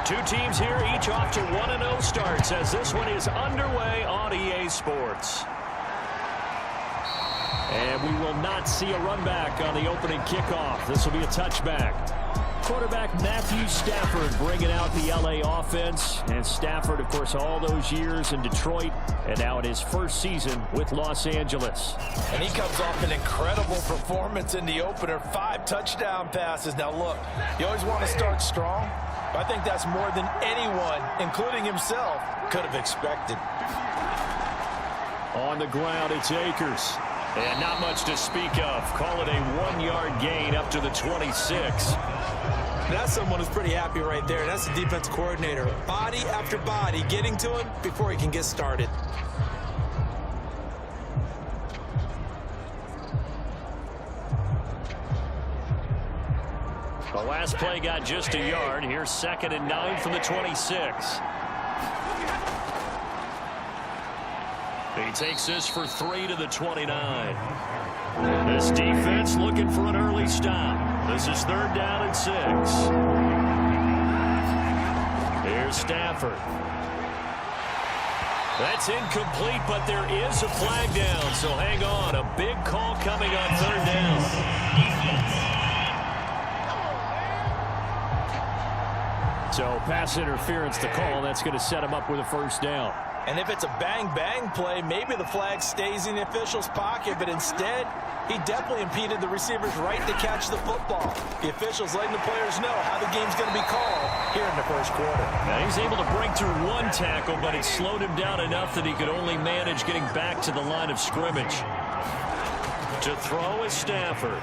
Two teams here, each off to 1-0 starts as this one is underway on EA Sports. And we will not see a run back on the opening kickoff. This will be a touchback. Quarterback Matthew Stafford bringing out the LA offense. And Stafford, of course, all those years in Detroit and now in his first season with Los Angeles. And he comes off an incredible performance in the opener. 5 touchdown passes. Now, look, you always want to start strong. But I think that's more than anyone, including himself, could have expected. On the ground, it's Akers. And not much to speak of. Call it a 1-yard gain up to the 26. That's someone who's pretty happy right there. That's the defense coordinator. Body after body getting to him before he can get started. The last play got just a yard. Here's 2nd and 9 from the 26. He takes this for 3 to the 29. This defense looking for an early stop. This is 3rd down and 6. Here's Stafford. That's incomplete, but there is a flag down, so hang on. A big call coming on 3rd down. So pass interference the call. That's going to set him up with a 1st down. And if it's a bang-bang play, maybe the flag stays in the official's pocket, but instead, he definitely impeded the receiver's right to catch the football. The official's letting the players know how the game's going to be called here in the 1st quarter. Now he's able to break through 1 tackle, but it slowed him down enough that he could only manage getting back to the line of scrimmage. To throw is Stafford.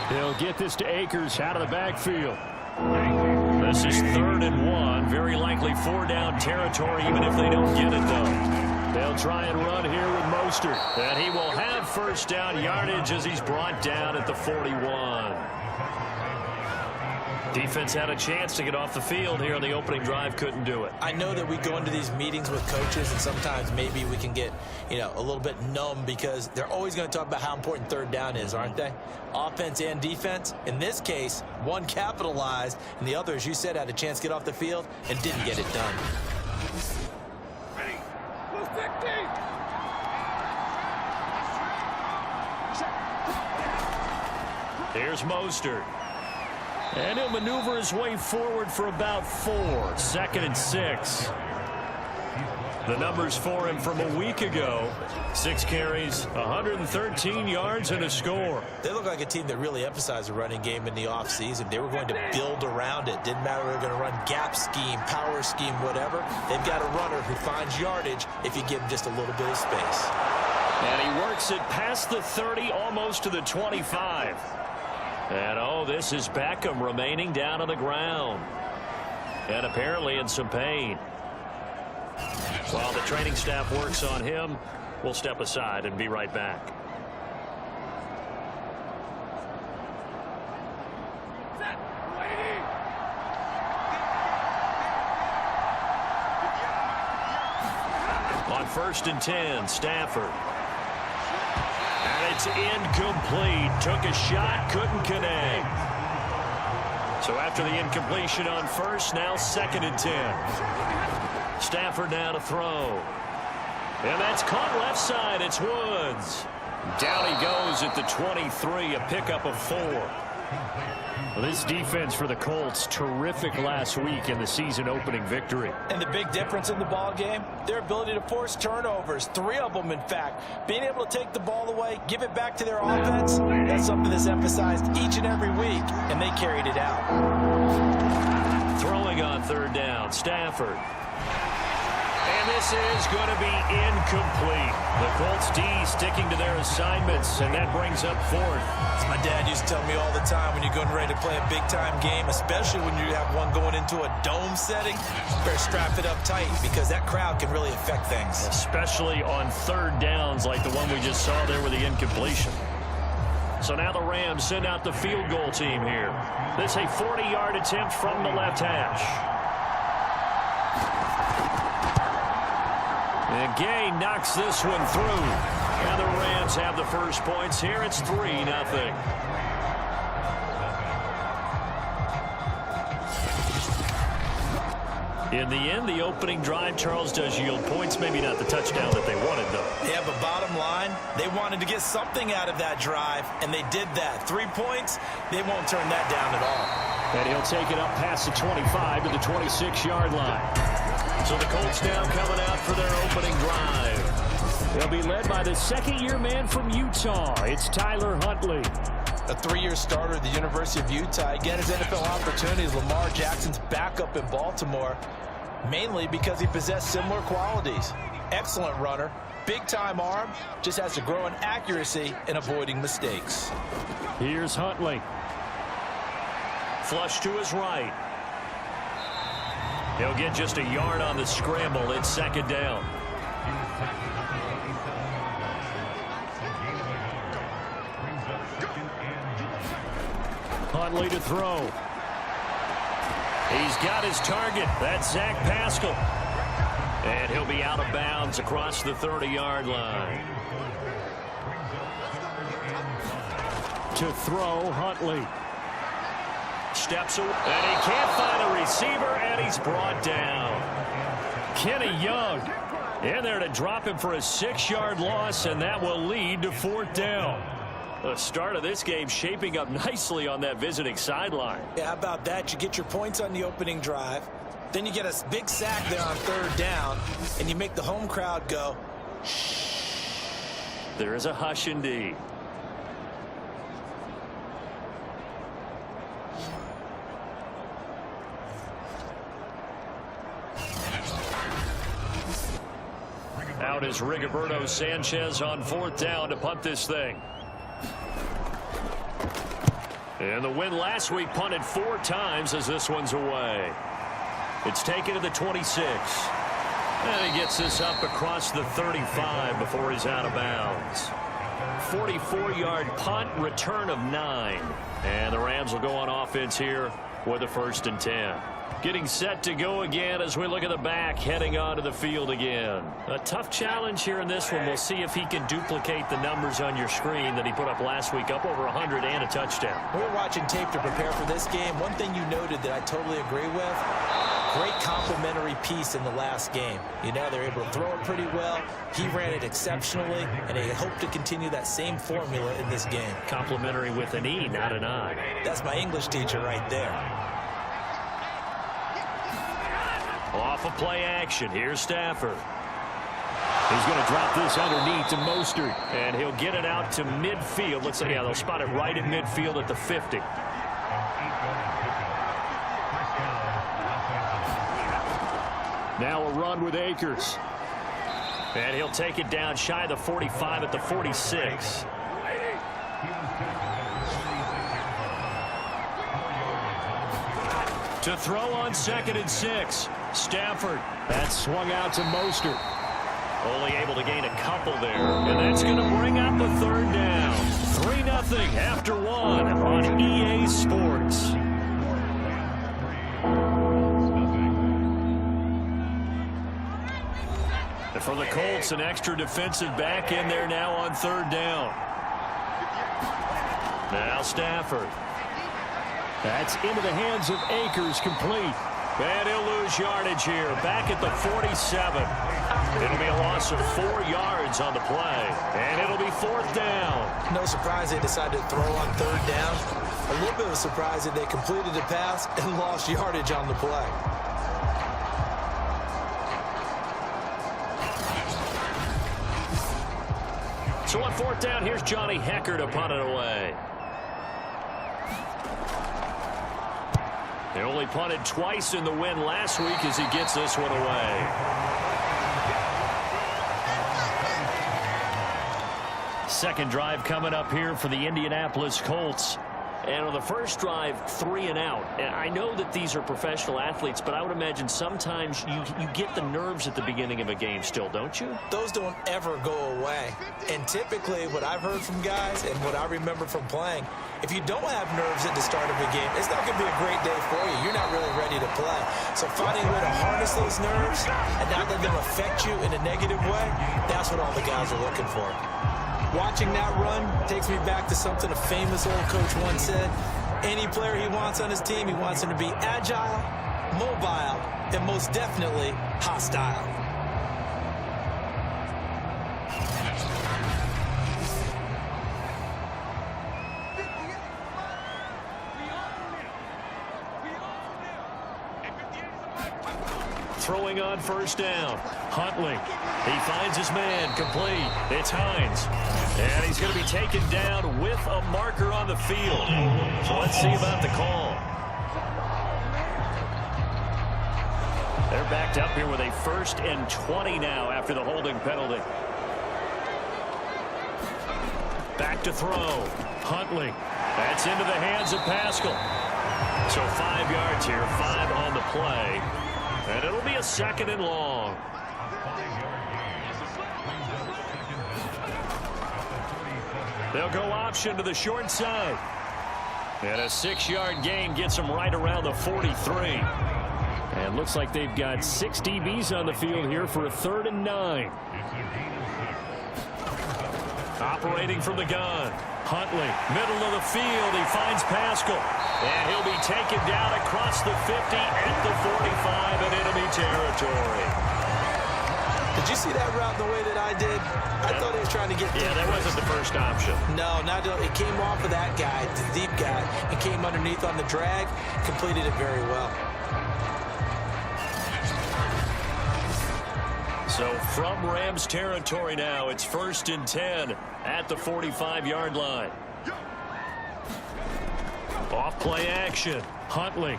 He'll get this to Akers out of the backfield. This is 3rd and 1. Very likely 4-down territory, even if they don't get it, though. They'll try and run here with Mostert. And he will have 1st down yardage as he's brought down at the 41. Defense had a chance to get off the field here on the opening drive, couldn't do it. I know that we go into these meetings with coaches, and sometimes maybe we can get, a little bit numb because they're always going to talk about how important 3rd down is, aren't they? Offense and defense. In this case, one capitalized, and the other, as you said, had a chance to get off the field and didn't get it done. Ready. Move 50. Here's Mostert. And he'll maneuver his way forward for about 4. 2nd and 6. The numbers for him from a week ago. 6 carries, 113 yards, and a score. They look like a team that really emphasized the running game in the offseason. They were going to build around it. Didn't matter if they were going to run gap scheme, power scheme, whatever. They've got a runner who finds yardage if you give him just a little bit of space. And he works it past the 30, almost to the 25. And, this is Beckham remaining down on the ground. And apparently in some pain. While the training staff works on him, we'll step aside and be right back. On 1st and 10, Stafford. And it's incomplete. Took a shot, couldn't connect. So after the incompletion on 1st, now 2nd and 10. Stafford now to throw. And that's caught left side. It's Woods. Down he goes at the 23, a pickup of 4. Well, this defense for the Colts, terrific last week in the season-opening victory. And the big difference in the ball game, their ability to force turnovers. 3 of them, in fact. Being able to take the ball away, give it back to their offense, that's something that's emphasized each and every week, and they carried it out. Throwing on 3rd down, Stafford. And this is going to be incomplete. The Colts D sticking to their assignments, and that brings up 4th. As my dad used to tell me all the time, when you're getting ready to play a big-time game, especially when you have one going into a dome setting, you better strap it up tight because that crowd can really affect things. Especially on 3rd downs like the one we just saw there with the incompletion. So now the Rams send out the field goal team here. This is a 40-yard attempt from the left hash. And Gay knocks this one through. And the Rams have the first points here. It's 3-0. In the end, the opening drive, Charles, does yield points. Maybe not the touchdown that they wanted, though. Yeah, but bottom line, they wanted to get something out of that drive, and they did that. 3 points, they won't turn that down at all. And he'll take it up past the 25 to the 26-yard line. So the Colts now coming out for their opening drive. They'll be led by the second-year man from Utah. It's Tyler Huntley. A 3-year starter at the University of Utah. Again, his NFL opportunity is Lamar Jackson's backup in Baltimore, mainly because he possessed similar qualities. Excellent runner, big-time arm, just has to grow in accuracy and avoiding mistakes. Here's Huntley. Flush to his right. He'll get just a yard on the scramble. It's second down. Huntley to throw. He's got his target. That's Zach Pascal. And he'll be out of bounds across the 30-yard line. To throw, Huntley. Steps away, and he can't find a receiver, and he's brought down. Kenny Young in there to drop him for a 6-yard loss, and that will lead to 4th down. The start of this game shaping up nicely on that visiting sideline. Yeah, how about that? You get your points on the opening drive, then you get a big sack there on 3rd down, and you make the home crowd go, shh. There is a hush indeed. Out is Rigoberto Sanchez on 4th down to punt this thing. And the win last week punted 4 times as this one's away. It's taken to the 26. And he gets this up across the 35 before he's out of bounds. 44-yard punt, return of 9. And the Rams will go on offense here with a 1st and 10. Getting set to go again as we look at the back, heading onto the field again. A tough challenge here in this one. We'll see if he can duplicate the numbers on your screen that he put up last week, up over 100 and a touchdown. We were watching tape to prepare for this game. One thing you noted that I totally agree with, great complimentary piece in the last game. You know, they're able to throw it pretty well. He ran it exceptionally, and they hope to continue that same formula in this game. Complimentary with an E, not an I. That's my English teacher right there. Off of play action. Here's Stafford. He's going to drop this underneath to Mostert, and he'll get it out to midfield. Looks like, yeah, they'll spot it right at midfield at the 50. Now a run with Akers. And he'll take it down shy of the 45 at the 46. To throw on 2nd and 6. Stafford. That's swung out to Mostert. Only able to gain a couple there. And that's going to bring up a 3rd down. 3-0 after 1 on EA Sports. And for the Colts, an extra defensive back in there now on 3rd down. Now Stafford. That's into the hands of Akers, complete. And he'll lose yardage here, back at the 47. It'll be a loss of 4 yards on the play, and it'll be 4th down. No surprise they decided to throw on 3rd down. A little bit of a surprise that they completed the pass and lost yardage on the play. So on 4th down, here's Johnny Hecker to punt it away. They only punted twice in the win last week as he gets this one away. Second drive coming up here for the Indianapolis Colts. And on the first drive, 3 and out. And I know that these are professional athletes, but I would imagine sometimes you get the nerves at the beginning of a game still, don't you? Those don't ever go away. And typically what I've heard from guys and what I remember from playing, if you don't have nerves at the start of a game, it's not going to be a great day for you. You're not really ready to play. So finding a way to harness those nerves and not let them affect you in a negative way, that's what all the guys are looking for. Watching that run takes me back to something a famous old coach once said. Any player he wants on his team, he wants him to be agile, mobile, and most definitely hostile. Throwing on first down. Huntley. He finds his man. Complete. It's Hines. And he's going to be taken down with a marker on the field. So let's see about the call. They're backed up here with a 1st and 20 now after the holding penalty. Back to throw. Huntley. That's into the hands of Pascal. So 5 yards here, 5 on the play. And it'll be a 2nd and long. They'll go option to the short side. And a 6-yard gain gets them right around the 43. And looks like they've got 6 DBs on the field here for a 3rd and 9. Operating from the gun. Huntley, middle of the field. He finds Pascal. And he'll be taken down across the 50 at the 45 in enemy territory. Did you see that route the way that I did? I thought he was trying to get deep. Yeah, that wasn't the first option. No, not it came off of that guy, the deep guy, and came underneath on the drag. Completed it very well. So from Rams territory now, it's 1st and 10 at the 45-yard line. Off play action. Huntley.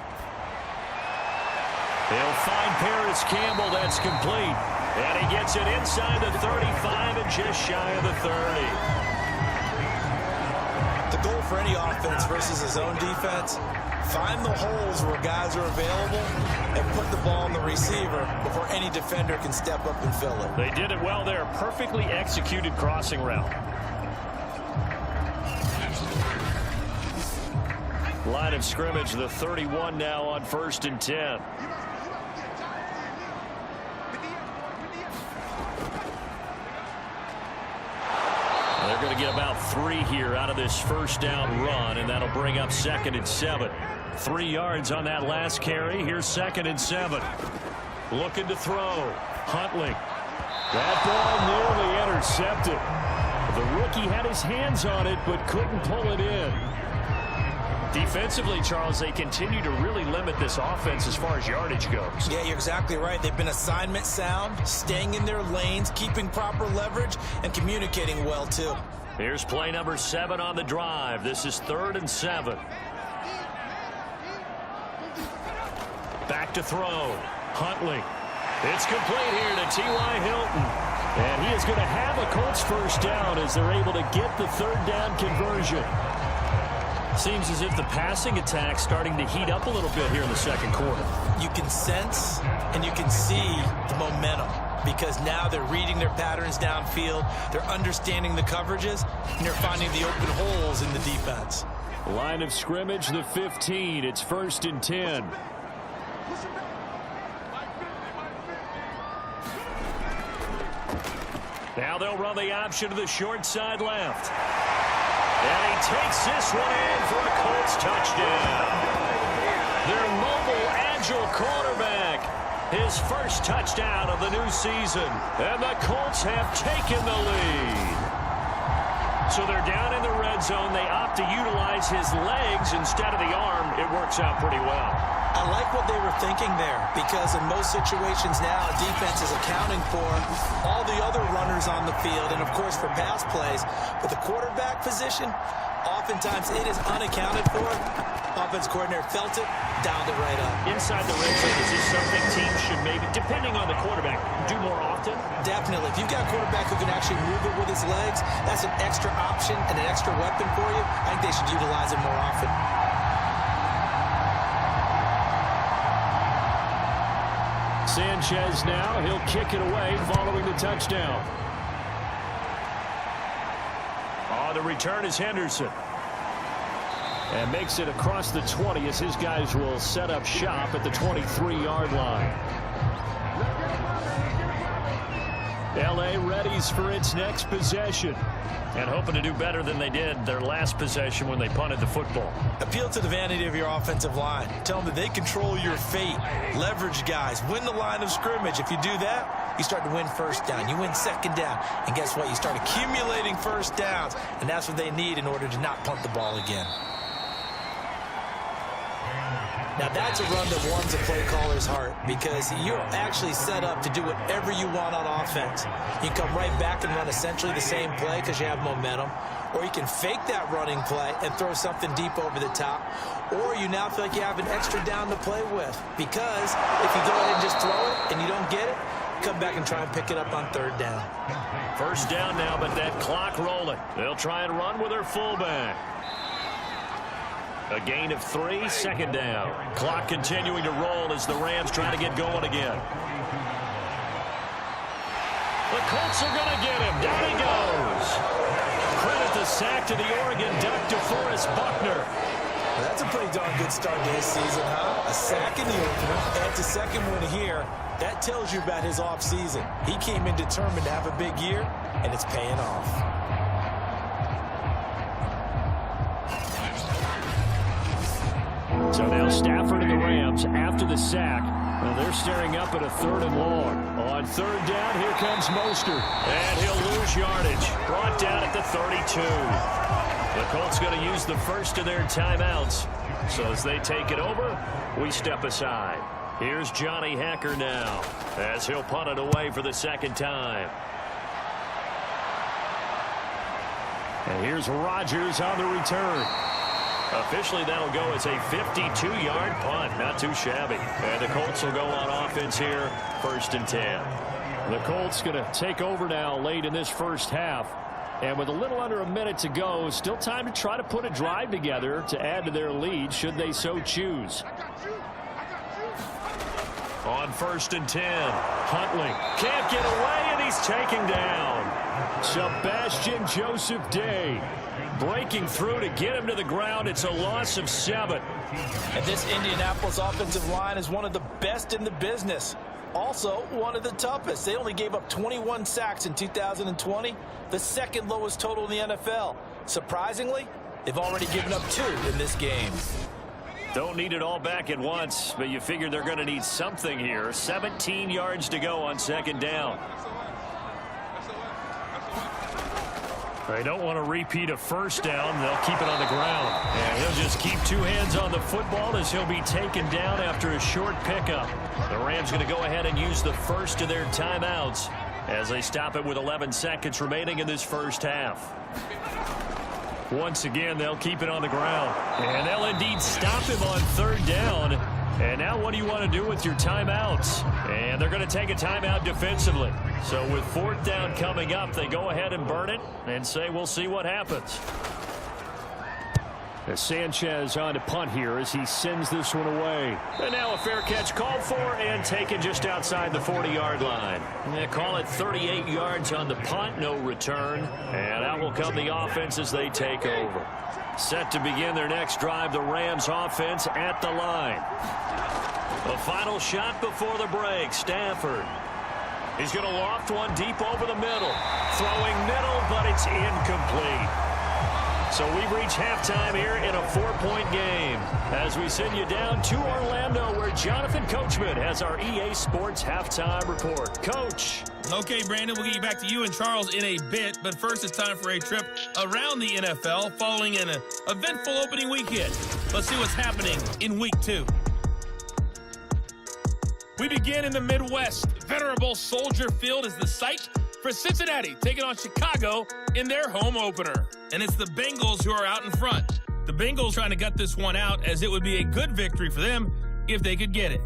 They'll find Paris Campbell. That's complete. And he gets it inside the 35 and just shy of the 30. The goal for any offense versus his own defense, find the holes where guys are available and put the ball on the receiver before any defender can step up and fill it. They did it well there. Perfectly executed crossing route. Line of scrimmage, the 31 now on 1st and 10. They're going to get about 3 here out of this first down run, and that'll bring up 2nd and 7. 3 yards on that last carry. Here's 2nd and 7. Looking to throw. Huntley. That ball nearly intercepted. The rookie had his hands on it, but couldn't pull it in. Defensively, Charles, they continue to really limit this offense as far as yardage goes. Yeah, you're exactly right. They've been assignment sound, staying in their lanes, keeping proper leverage, and communicating well, too. Here's play number 7 on the drive. This is 3rd and 7. Back to throw. Huntley. It's complete here to T.Y. Hilton. And he is going to have a Colts first down as they're able to get the 3rd down conversion. Seems as if the passing attack's starting to heat up a little bit here in the 2nd quarter. You can sense and you can see the momentum because now they're reading their patterns downfield, they're understanding the coverages, and they're finding the open holes in the defense. Line of scrimmage, the 15. It's 1st and 10. Now they'll run the option to the short side left. And he takes this one in for a Colts touchdown. Their mobile, agile quarterback. His first touchdown of the new season. And the Colts have taken the lead. So they're down in the red zone. They opt to utilize his legs instead of the arm. It works out pretty well. I like what they were thinking there because in most situations now, defense is accounting for all the other runners on the field and, of course, for pass plays. But the quarterback position, oftentimes it is unaccounted for. Offense coordinator felt it, dialed it right up. Inside the red zone, is this something teams should maybe, depending on the quarterback, do more often? Definitely. If you've got a quarterback who can actually move it with his legs, that's an extra option and an extra weapon for you. I think they should utilize it more often. Sanchez now, he'll kick it away following the touchdown. On the return is Henderson. And makes it across the 20 as his guys will set up shop at the 23-yard line. L.A. readies for its next possession. And hoping to do better than they did their last possession when they punted the football. Appeal to the vanity of your offensive line. Tell them that they control your fate. Leverage guys. Win the line of scrimmage. If you do that, you start to win first down. You win second down. And guess what? You start accumulating first downs. And that's what they need in order to not punt the ball again. Now, that's a run that warms a play caller's heart because you're actually set up to do whatever you want on offense. You can come right back and run essentially the same play because you have momentum, or you can fake that running play and throw something deep over the top, or you now feel like you have an extra down to play with because if you go ahead and just throw it and you don't get it, come back and try and pick it up on third down. First down now, but that clock rolling. They'll try and run with their fullback. A gain of 3, second down. Clock continuing to roll as the Rams try to get going again. The Colts are going to get him. Down he goes. Credit the sack to the Oregon Duck, DeForest Buckner. Well, that's a pretty darn good start to his season, huh? A sack in the opener, adds a second one here. That tells you about his offseason. He came in determined to have a big year, and it's paying off. So now Stafford and the Rams after the sack. Well, they're staring up at a 3rd and long. On 3rd down, here comes Mostert. And he'll lose yardage. Brought down at the 32. The Colts going to use the first of their timeouts. So as they take it over, we step aside. Here's Johnny Hacker now as he'll punt it away for the second time. And here's Rodgers on the return. Officially, that'll go as a 52-yard punt. Not too shabby. And the Colts will go on offense here, 1st and 10. The Colts going to take over now late in this first half. And with a little under a minute to go, still time to try to put a drive together to add to their lead should they so choose. On 1st and 10, Huntley can't get away, and he's taken down. Sebastian Joseph Day breaking through to get him to the ground. It's a loss of 7. And this Indianapolis offensive line is one of the best in the business. Also, one of the toughest. They only gave up 21 sacks in 2020, the 2nd lowest total in the NFL. Surprisingly, they've already given up 2 in this game. Don't need it all back at once, but you figure they're going to need something here. 17 yards to go on 2nd down. They don't want to repeat a first down. They'll keep it on the ground. And he'll just keep 2 hands on the football as he'll be taken down after a short pickup. The Rams going to go ahead and use the first of their timeouts as they stop it with 11 seconds remaining in this first half. Once again, they'll keep it on the ground. And they'll indeed stop him on 3rd down. And now what do you want to do with your timeouts? And they're going to take a timeout defensively. So with 4th down coming up, they go ahead and burn it and say we'll see what happens. As Sanchez on to punt here as he sends this one away. And now a fair catch called for and taken just outside the 40-yard line. They call it 38 yards on the punt, no return. And out will come the offense as they take over. Set to begin their next drive, the Rams offense at the line. The final shot before the break, Stafford. He's going to loft one deep over the middle. Throwing middle, but it's incomplete. So we reach halftime here in a 4-point game as we send you down to Orlando where Jonathan Coachman has our EA Sports halftime report. Coach. Okay, Brandon, we'll get you back to you and Charles in a bit, but first it's time for a trip around the NFL following an eventful opening weekend. Let's see what's happening in week 2. We begin in the Midwest. Venerable Soldier Field is the site for Cincinnati taking on Chicago in their home opener. And it's the Bengals who are out in front. The Bengals trying to gut this one out as it would be a good victory for them if they could get it.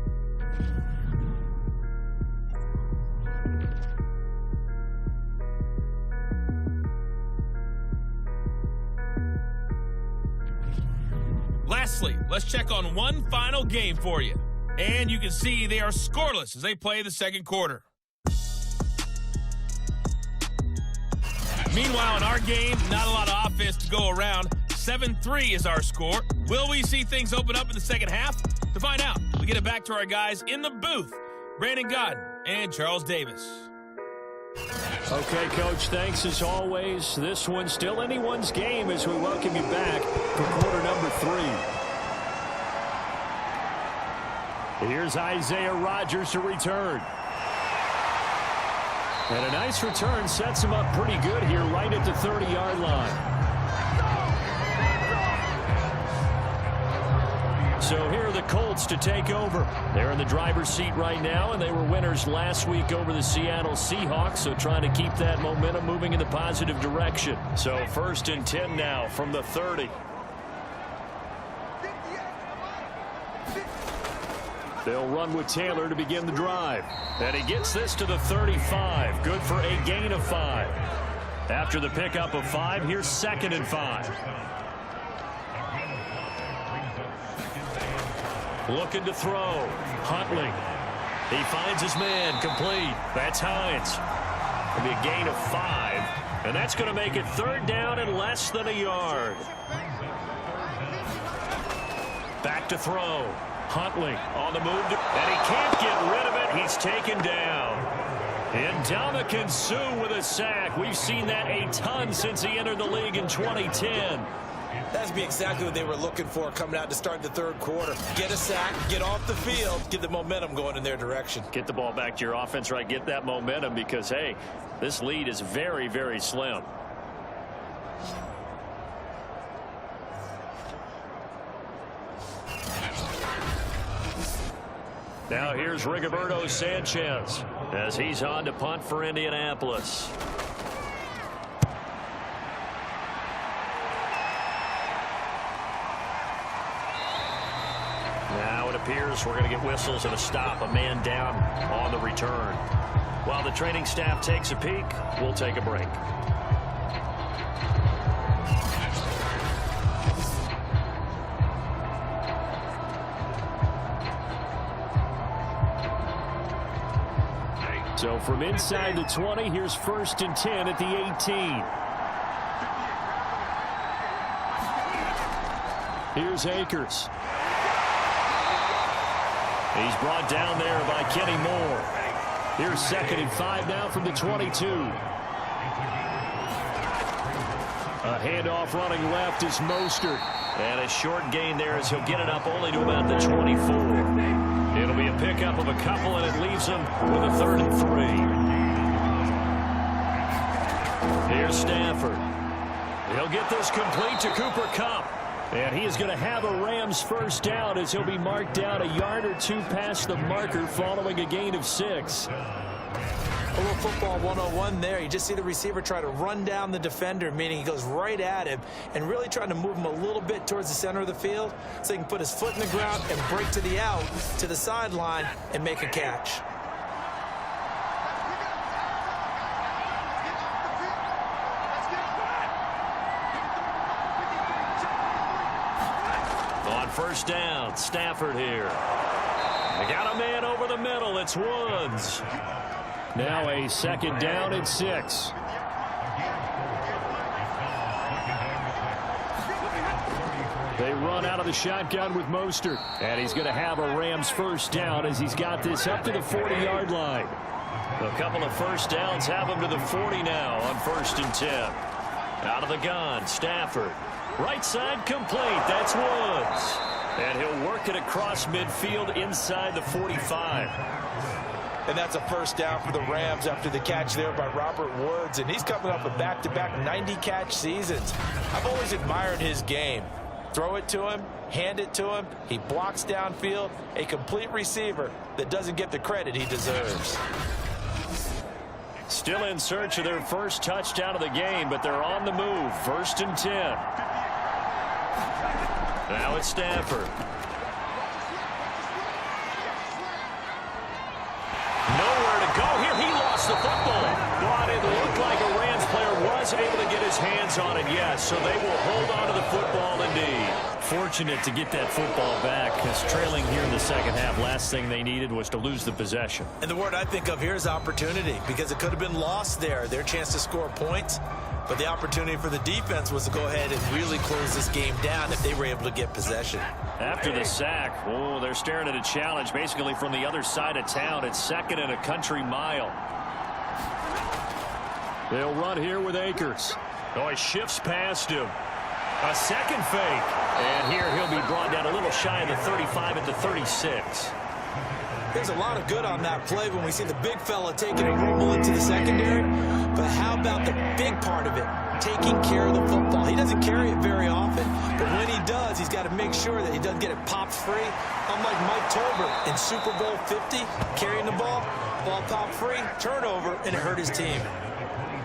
Lastly, let's check on one final game for you. And you can see they are scoreless as they play the second quarter. Meanwhile, in our game, not a lot of offense to go around. 7-3 is our score. Will we see things open up in the second half? To find out, we get it back to our guys in the booth, Brandon Godden and Charles Davis. Okay, Coach, thanks as always. This one's still anyone's game as we welcome you back for quarter number 3. Here's Isaiah Rodgers to return. And a nice return sets him up pretty good here right at the 30-yard line. So here are the Colts to take over. They're in the driver's seat right now, and they were winners last week over the Seattle Seahawks, so trying to keep that momentum moving in the positive direction. So 1st and 10 now from the 30. They'll run with Taylor to begin the drive. And he gets this to the 35. Good for a gain of 5. After the pickup of 5, here's 2nd and 5. Looking to throw. Huntley. He finds his man. Complete. That's Hines. It'll be a gain of 5. And that's going to make it 3rd down and less than a yard. Back to throw. Huntley on the move. And he can't get rid of it. He's taken down. And Ndamukong Suh with a sack. We've seen that a ton since he entered the league in 2010. That'd be exactly what they were looking for coming out to start the 3rd quarter. Get a sack, get off the field, get the momentum going in their direction. Get the ball back to your offense, right? Get that momentum because, hey, this lead is very, very slim. Now here's Rigoberto Sanchez as he's on to punt for Indianapolis. Now it appears we're going to get whistles and a stop, a man down on the return. While the training staff takes a peek, we'll take a break. So from inside the 20, here's 1st and 10 at the 18. Here's Akers. He's brought down there by Kenny Moore. Here's 2nd and 5 now from the 22. A handoff running left is Mostert. And a short gain there as he'll get it up only to about the 24. It'll be a pickup of a couple, and it leaves him with a 3rd and 3. Here's Stafford. He'll get this complete to Cooper Kupp. And he is going to have a Rams 1st down as he'll be marked down a yard or 2 past the marker following a gain of 6. A little football 101 there. You just see the receiver try to run down the defender, meaning he goes right at him and really trying to move him a little bit towards the center of the field so he can put his foot in the ground and break to the out, to the sideline, and make a catch. On 1st down, Stafford here. They got a man over the middle. It's Woods. Now a 2nd down and 6. They run out of the shotgun with Mostert. And he's going to have a Rams 1st down as he's got this up to the 40-yard line. A couple of 1st downs have him to the 40 now on 1st and 10. Out of the gun, Stafford. Right side complete. That's Woods. And he'll work it across midfield inside the 45. And that's a 1st down for the Rams after the catch there by Robert Woods. And he's coming up with back-to-back 90-catch seasons. I've always admired his game. Throw it to him, hand it to him. He blocks downfield. A complete receiver that doesn't get the credit he deserves. Still in search of their 1st touchdown of the game, but they're on the move. 1st and 10. Now it's Stafford. Nowhere to go here. He lost the football. But it looked like a Rams player was able to get his hands on it, yes. So they will hold on to the football indeed. Fortunate to get that football back because trailing here in the 2nd half, last thing they needed was to lose the possession. And the word I think of here is opportunity because it could have been lost there. Their chance to score points. But the opportunity for the defense was to go ahead and really close this game down if they were able to get possession. After the sack, oh, they're staring at a challenge basically from the other side of town. It's 2nd and a country mile. They'll run here with Akers. Oh, he shifts past him. A second fake. And here he'll be brought down a little shy of the 35 at the 36. There's a lot of good on that play when we see the big fella taking a rumble into the secondary. But how about the big part of it? Taking care of the football. He doesn't carry it very often, but when he does, he's got to make sure that he doesn't get it popped free. Unlike Mike Tolbert in Super Bowl 50, carrying the ball popped free, turnover, and it hurt his team.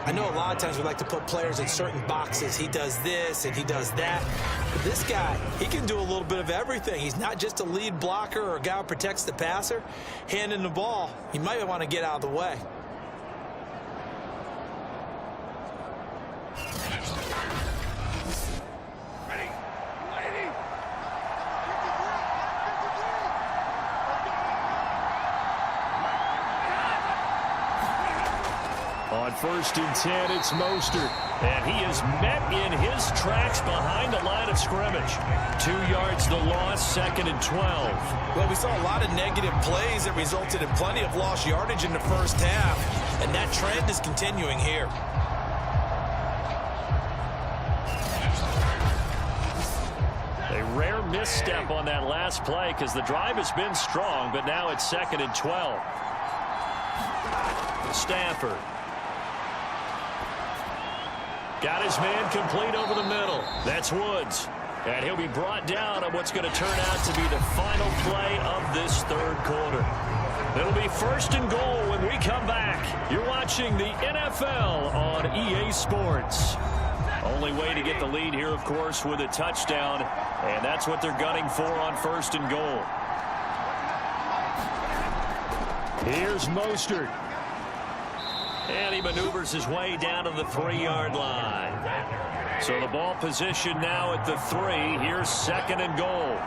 I know a lot of times we like to put players in certain boxes. He does this and he does that. But this guy, he can do a little bit of everything. He's not just a lead blocker or a guy who protects the passer. Handing the ball, he might want to get out of the way. On 1st and 10, it's Mostert. And he is met in his tracks behind the line of scrimmage. 2 yards the loss, 2nd and 12. Well, we saw a lot of negative plays that resulted in plenty of lost yardage in the first half. And that trend is continuing here. A rare misstep on that last play because the drive has been strong, but now it's 2nd and 12. Stafford. Got his man complete over the middle. That's Woods. And he'll be brought down on what's going to turn out to be the final play of this third quarter. It'll be 1st and goal when we come back. You're watching the NFL on EA Sports. Only way to get the lead here, of course, with a touchdown. And that's what they're gunning for on 1st and goal. Here's Mostert. And he maneuvers his way down to the 3-yard line. So the ball position now at the 3. Here's 2nd and goal.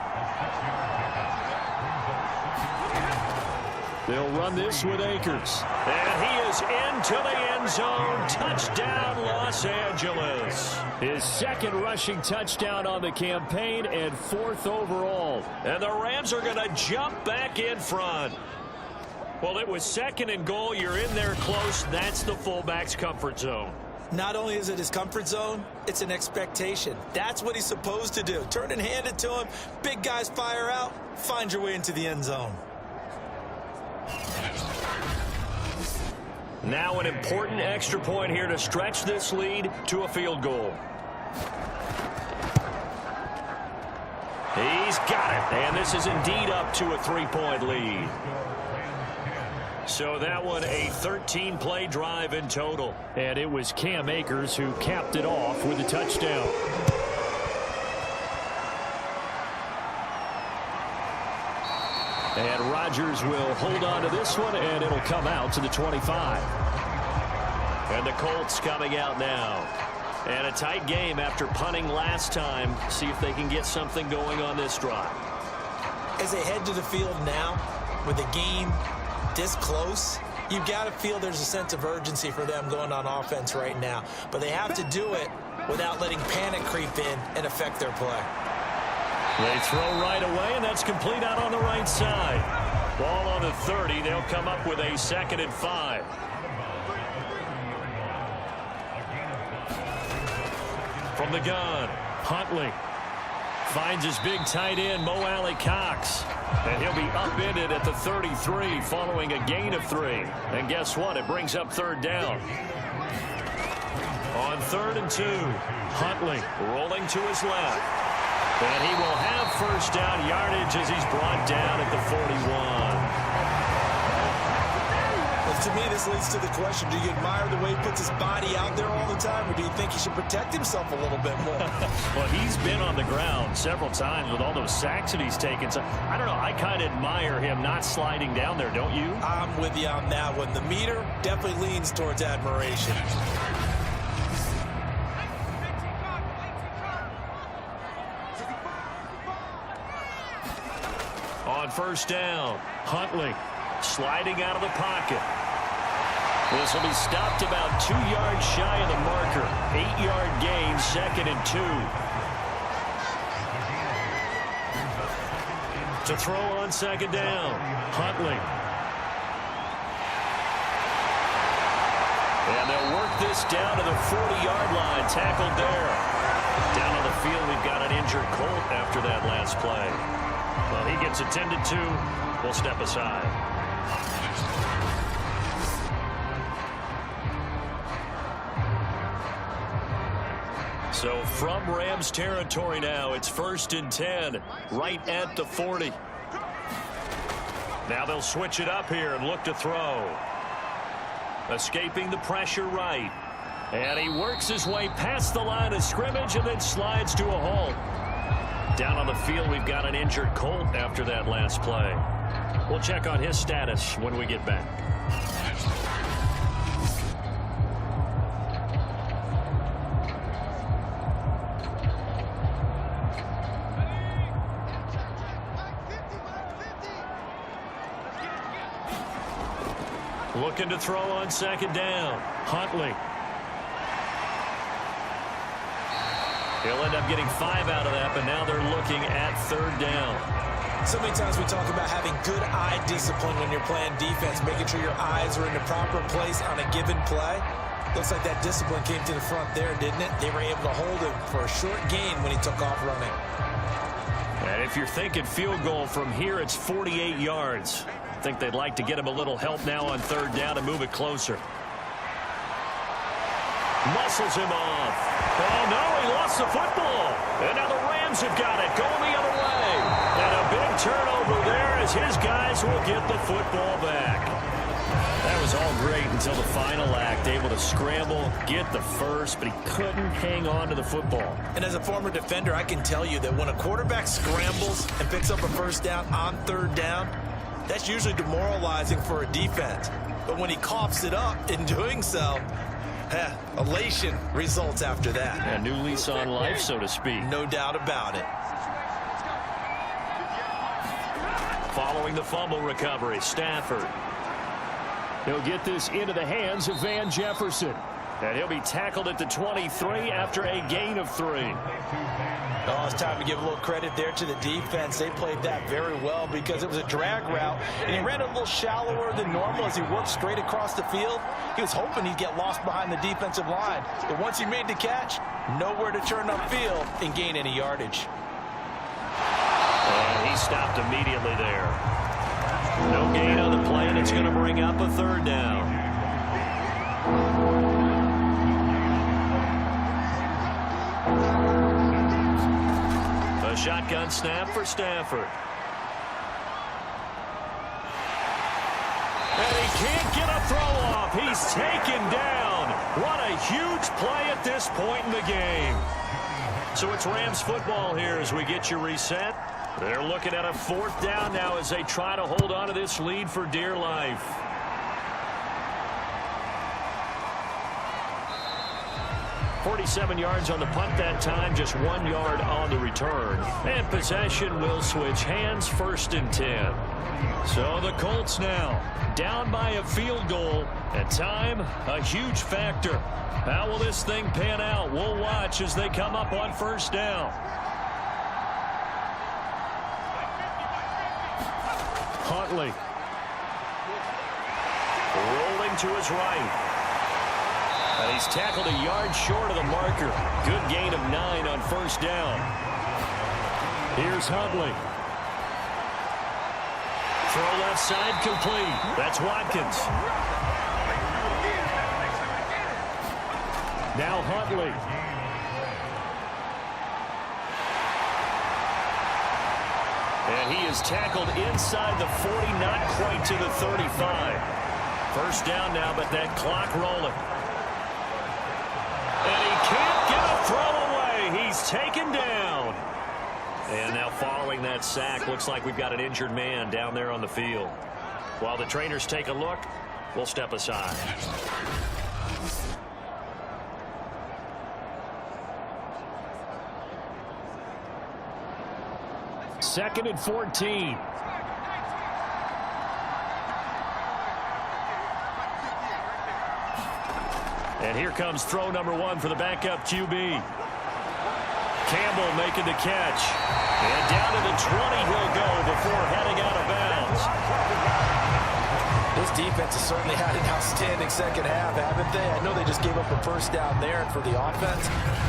They'll run this with Akers. And he is into the end zone. Touchdown, Los Angeles. His 2nd rushing touchdown on the campaign and 4th overall. And the Rams are going to jump back in front. Well, it was 2nd and goal. You're in there close. That's the fullback's comfort zone. Not only is it his comfort zone, it's an expectation. That's what he's supposed to do. Turn and hand it to him. Big guys fire out. Find your way into the end zone. Now an important extra point here to stretch this lead to a field goal. He's got it. And this is indeed up to a 3-point lead. So that one a 13-play drive in total. And it was Cam Akers who capped it off with a touchdown. And Rodgers will hold on to this one, and it'll come out to the 25. And the Colts coming out now. And a tight game after punting last time. See if they can get something going on this drive. As they head to the field now, with the game this close, you've got to feel there's a sense of urgency for them going on offense right now. But they have to do it without letting panic creep in and affect their play. They throw right away, and that's complete out on the right side. Ball on the 30. They'll come up with a 2nd and 5. From the gun, Huntley finds his big tight end, Mo Alley-Cox. And he'll be upended at the 33 following a gain of 3. And guess what? It brings up 3rd down. On 3rd and 2, Huntley rolling to his left. And he will have 1st down yardage as he's brought down at the 41. Well, to me, this leads to the question, do you admire the way he puts his body out there all the time, or do you think he should protect himself a little bit more? Well, he's been on the ground several times with all those sacks that he's taken. So, I don't know, I kind of admire him not sliding down there, don't you? I'm with you on that one. The meter definitely leans towards admiration. On 1st down, Huntley sliding out of the pocket. This will be stopped about 2 yards shy of the marker. 8-yard gain, 2nd and 2. To throw on 2nd down, Huntley. And they'll work this down to the 40-yard line. Tackled there. Down on the field, we've got an injured Colt after that last play. Well, he gets attended to. We'll step aside. So from Rams territory now, it's 1st and 10, right at the 40. Now they'll switch it up here and look to throw. Escaping the pressure right. And he works his way past the line of scrimmage and then slides to a halt. Down on the field, we've got an injured Colt after that last play. We'll check on his status when we get back. Looking to throw on 2nd down. Huntley. He'll end up getting 5 out of that, but now they're looking at 3rd down. So many times we talk about having good eye discipline when you're playing defense, making sure your eyes are in the proper place on a given play. Looks like that discipline came to the front there, didn't it? They were able to hold him for a short gain when he took off running. And if you're thinking field goal from here, it's 48 yards. I think they'd like to get him a little help now on 3rd down and move it closer. Muscles him off. Oh, no, he lost the football. And now the Rams have got it, going the other way. And a big turnover there as his guys will get the football back. That was all great until the final act, able to scramble, get the first, but he couldn't hang on to the football. And as a former defender, I can tell you that when a quarterback scrambles and picks up a 1st down on 3rd down, that's usually demoralizing for a defense. But when he coughs it up in doing so, elation results after that. A new lease on life, so to speak. No doubt about it. Following the fumble recovery, Stafford. He'll get this into the hands of Van Jefferson. And he'll be tackled at the 23 after a gain of 3. Oh, it's time to give a little credit there to the defense. They played that very well because it was a drag route, and he ran a little shallower than normal as he worked straight across the field. He was hoping he'd get lost behind the defensive line. But once he made the catch, nowhere to turn upfield and gain any yardage. And he stopped immediately there. No gain on the play, and it's going to bring up a 3rd down. A shotgun snap for Stafford. And he can't get a throw off. He's taken down. What a huge play at this point in the game. So it's Rams football here as we get you reset. They're looking at a 4th down now as they try to hold on to this lead for dear life. .47 yards on the punt that time, just 1 yard on the return. And possession will switch hands, 1st and 10. So the Colts now down by a field goal, and time a huge factor. How will this thing pan out? We'll watch as they come up on 1st down. Huntley. Rolling to his right. And he's tackled a yard short of the marker. Good gain of 9 on 1st down. Here's Huntley. Throw left side complete. That's Watkins. Now Huntley. And he is tackled inside the 40, not quite to the 35. 1st down now, but that clock rolling. And he can't get a throw away. He's taken down. And now following that sack, looks like we've got an injured man down there on the field. While the trainers take a look, we'll step aside. Second and 14. And here comes throw number 1 for the backup QB. Campbell making the catch. And down to the 20 he'll go before heading out of bounds. This defense has certainly had an outstanding second half, haven't they? I know they just gave up a first down there, and for the offense,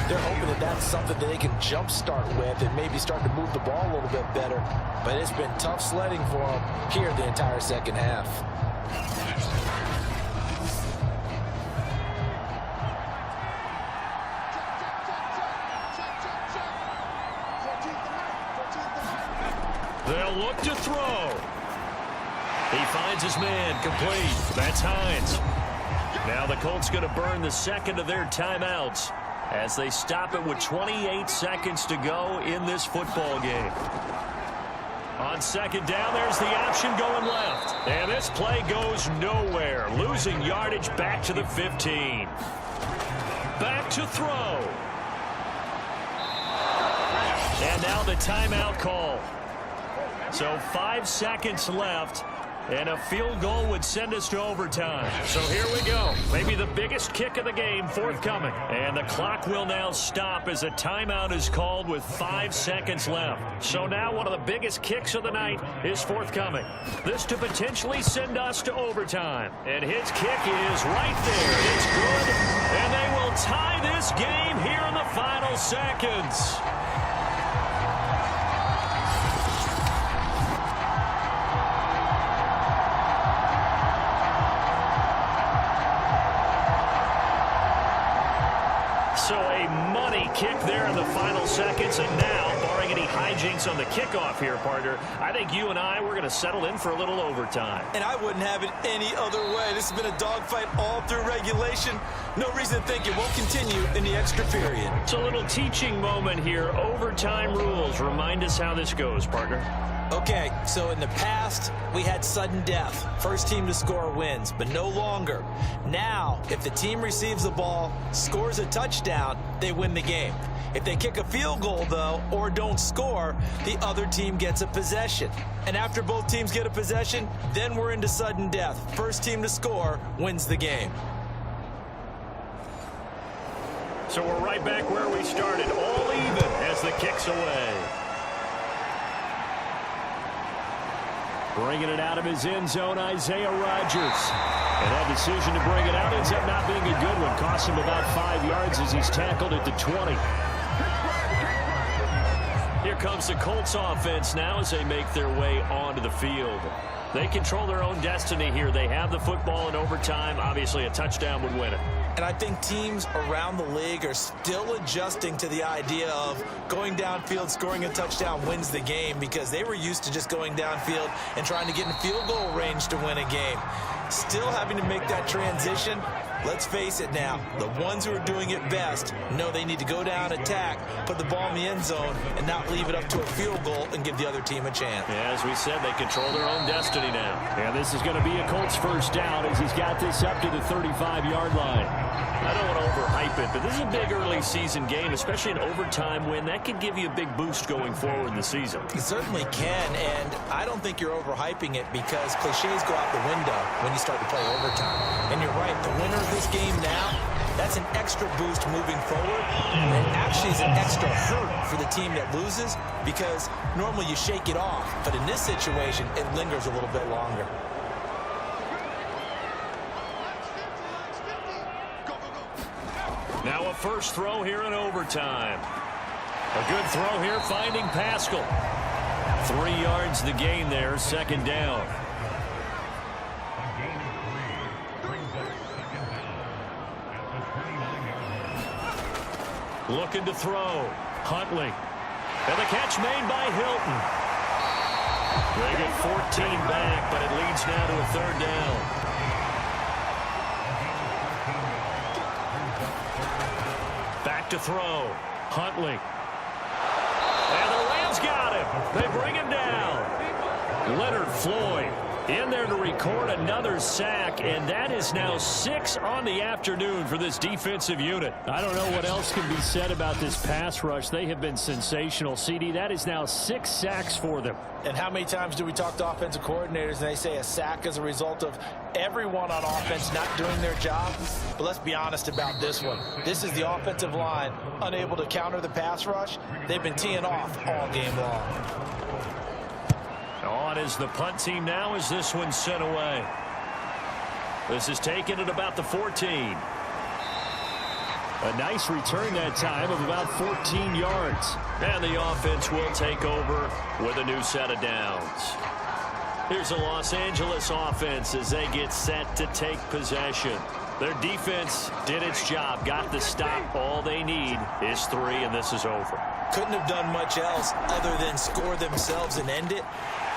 they're hoping that that's something that they can jumpstart with and maybe start to move the ball a little bit better. But it's been tough sledding for them here the entire second half. They'll look to throw. He finds his man, complete. That's Hines. Now the Colts going to burn the second of their timeouts as they stop it with 28 seconds to go in this football game. On second down, there's the option going left. And this play goes nowhere. Losing yardage back to the 15. Back to throw. And now the timeout call. So 5 seconds left, and a field goal would send us to overtime. So here we go. Maybe the biggest kick of the game forthcoming. And the clock will now stop as a timeout is called with 5 seconds left. So now one of the biggest kicks of the night is forthcoming. This to potentially send us to overtime. And his kick is right there. It's good. And they will tie this game here in the final seconds. So a money kick there in the final seconds, and now, barring any hijinks on the kickoff here, partner, I think you and I, we're going to settle in for a little overtime. And I wouldn't have it any other way. This has been a dogfight all through regulation. No reason to think it won't continue in the extra period. It's a little teaching moment here. Overtime rules. Remind us how this goes, partner. Okay, so in the past, we had sudden death. First team to score wins, but no longer. Now, if the team receives the ball, scores a touchdown, they win the game. If they kick a field goal, though, or don't score, the other team gets a possession. And after both teams get a possession, then we're into sudden death. First team to score wins the game. So we're right back where we started, all even as the kick's away. Bringing it out of his end zone, Isaiah Rodgers. And that decision to bring it out ends up not being a good one. Cost him about 5 yards as he's tackled at the 20. Here comes the Colts offense now as they make their way onto the field. They control their own destiny here. They have the football in overtime. Obviously, a touchdown would win it. And I think teams around the league are still adjusting to the idea of going downfield, scoring a touchdown wins the game, because they were used to just going downfield and trying to get in field goal range to win a game. Still having to make that transition. Let's face it now, the ones who are doing it best know they need to go down, attack, put the ball in the end zone, and not leave it up to a field goal and give the other team a chance. Yeah, as we said, they control their own destiny now. Yeah, this is going to be a Colts first down as he's got this up to the 35-yard line. I don't want to overhype it, but this is a big early season game, especially an overtime win. That could give you a big boost going forward in the season. It certainly can, and I don't think you're overhyping it because cliches go out the window when you start to play overtime. And you're right, the winner of this game now, that's an extra boost moving forward, and it actually is an extra hurt for the team that loses because normally you shake it off, but in this situation, it lingers a little bit longer. Now a first throw here in overtime. A good throw here finding Pascal. 3 yards the gain there, second down. Looking to throw. Huntley. And the catch made by Hilton. They get 14 back, but it leads now to a third down. Back to throw. Huntley. And the Rams got him. They bring him down. Leonard Floyd in there to record another sack, and that is now 6 on the afternoon for this defensive unit. I don't know what else can be said about this pass rush. They have been sensational. CD, that is now 6 sacks for them. And how many times do we talk to offensive coordinators and they say a sack is a result of everyone on offense not doing their job? But let's be honest about this one. This is the offensive line unable to counter the pass rush. They've been teeing off all game long. On is the punt team now as this one's sent away. This is taken at about the 14. A nice return that time of about 14 yards. And the offense will take over with a new set of downs. Here's the Los Angeles offense as they get set to take possession. Their defense did its job, got the stop. All they need is 3, and this is over. Couldn't have done much else other than score themselves and end it.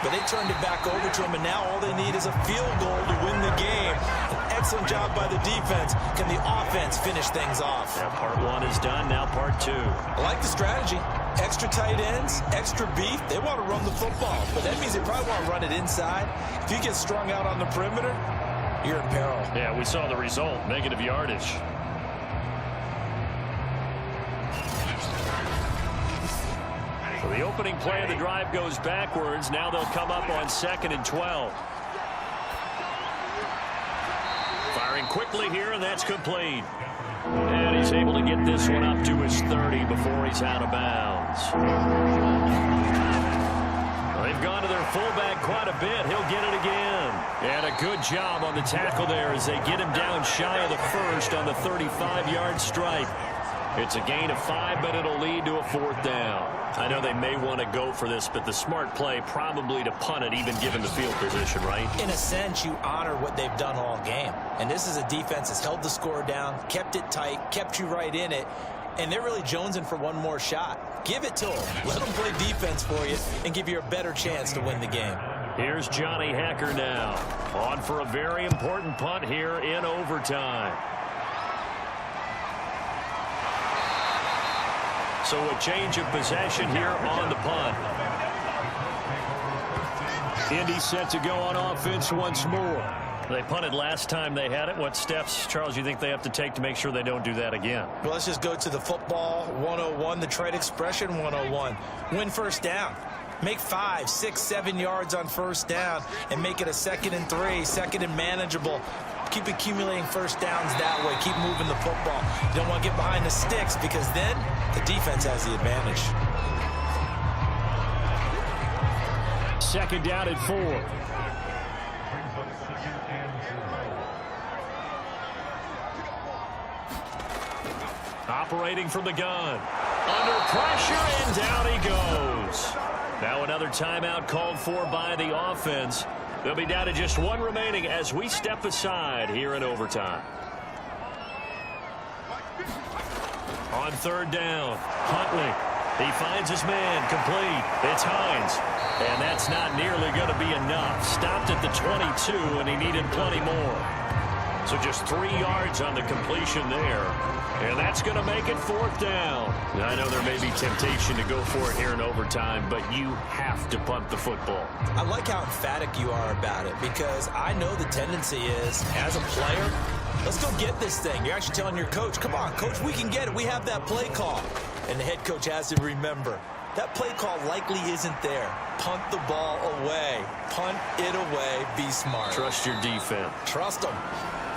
But they turned it back over to them, and now all they need is a field goal to win the game. An excellent job by the defense. Can the offense finish things off? Yeah, part 1 is done, now part 2. I like the strategy. Extra tight ends, extra beef. They want to run the football, but that means they probably want to run it inside. If you get strung out on the perimeter, you're in peril. Yeah, we saw the result, negative yardage. So the opening play of the drive goes backwards. Now they'll come up on 2nd and 12. Firing quickly here, and that's complete. And he's able to get this one up to his 30 before he's out of bounds. Well, they've gone to their fullback quite a bit. He'll get it again. And a good job on the tackle there as they get him down shy of the first on the 35-yard strike. It's a gain of 5, but it'll lead to a 4th down. I know they may want to go for this, but the smart play probably to punt it, even given the field position, right? In a sense, you honor what they've done all game. And this is a defense that's held the score down, kept it tight, kept you right in it, and they're really jonesing for one more shot. Give it to them. Let them play defense for you and give you a better chance to win the game. Here's Johnny Hecker now, on for a very important punt here in overtime. So a change of possession here on the punt. Indy set to go on offense once more. They punted last time they had it. What steps, Charles, you think they have to take to make sure they don't do that again? Well, let's just go to the football 101, the trade expression 101. Win first down. Make 5, 6, 7 yards on first down and make it a 2nd and 3, 2nd and manageable. Keep accumulating first downs that way. Keep moving the football. You don't want to get behind the sticks because then the defense has the advantage. 2nd down at 4. Operating from the gun. Under pressure, and down he goes. Now another timeout called for by the offense. They'll be down to just 1 remaining as we step aside here in overtime. On 3rd down, Huntley. He finds his man, complete. It's Hines. And that's not nearly going to be enough. Stopped at the 22, and he needed plenty more. So just 3 yards on the completion there. And that's going to make it 4th down. I know there may be temptation to go for it here in overtime, but you have to punt the football. I like how emphatic you are about it because I know the tendency is, as a player, let's go get this thing. You're actually telling your coach, come on, coach, we can get it. We have that play call. And the head coach has to remember, that play call likely isn't there. Punt the ball away. Punt it away. Be smart. Trust your defense. Trust them.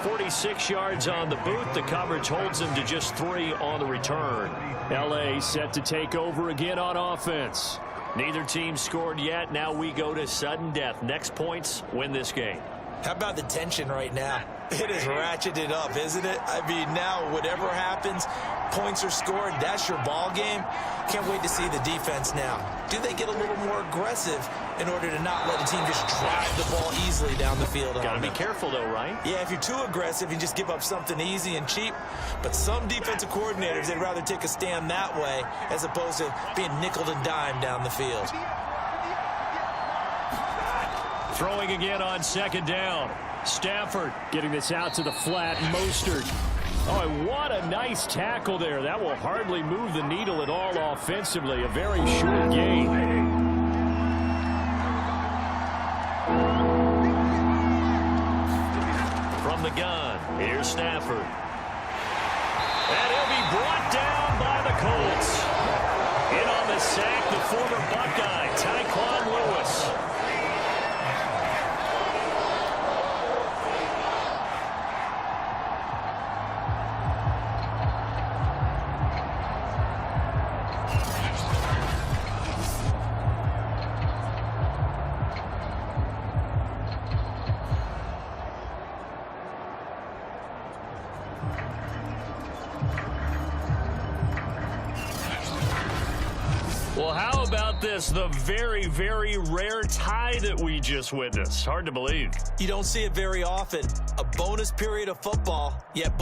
46 yards on the boot. The coverage holds them to just 3 on the return. L.A. set to take over again on offense. Neither team scored yet. Now we go to sudden death. Next points win this game. How about the tension right now? It is ratcheted up, isn't it? I mean, now whatever happens, points are scored. That's your ball game. Can't wait to see the defense now. Do they get a little more aggressive in order to not let a team just drive the ball easily down the field? Got to be careful, though, right? Yeah, if you're too aggressive, you just give up something easy and cheap. But some defensive coordinators, they'd rather take a stand that way as opposed to being nickeled and dimed down the field. Throwing again on 2nd down. Stafford getting this out to the flat. Mostert. Oh, what a nice tackle there. That will hardly move the needle at all offensively. A very short gain. From the gun, here's Stafford. And he'll be brought down by the Colts. In on the sack, the former Buckeye, Tyquan Lewis. Well, how about this? The very, very rare tie that we just witnessed. Hard to believe. You don't see it very often. A bonus period of football, yet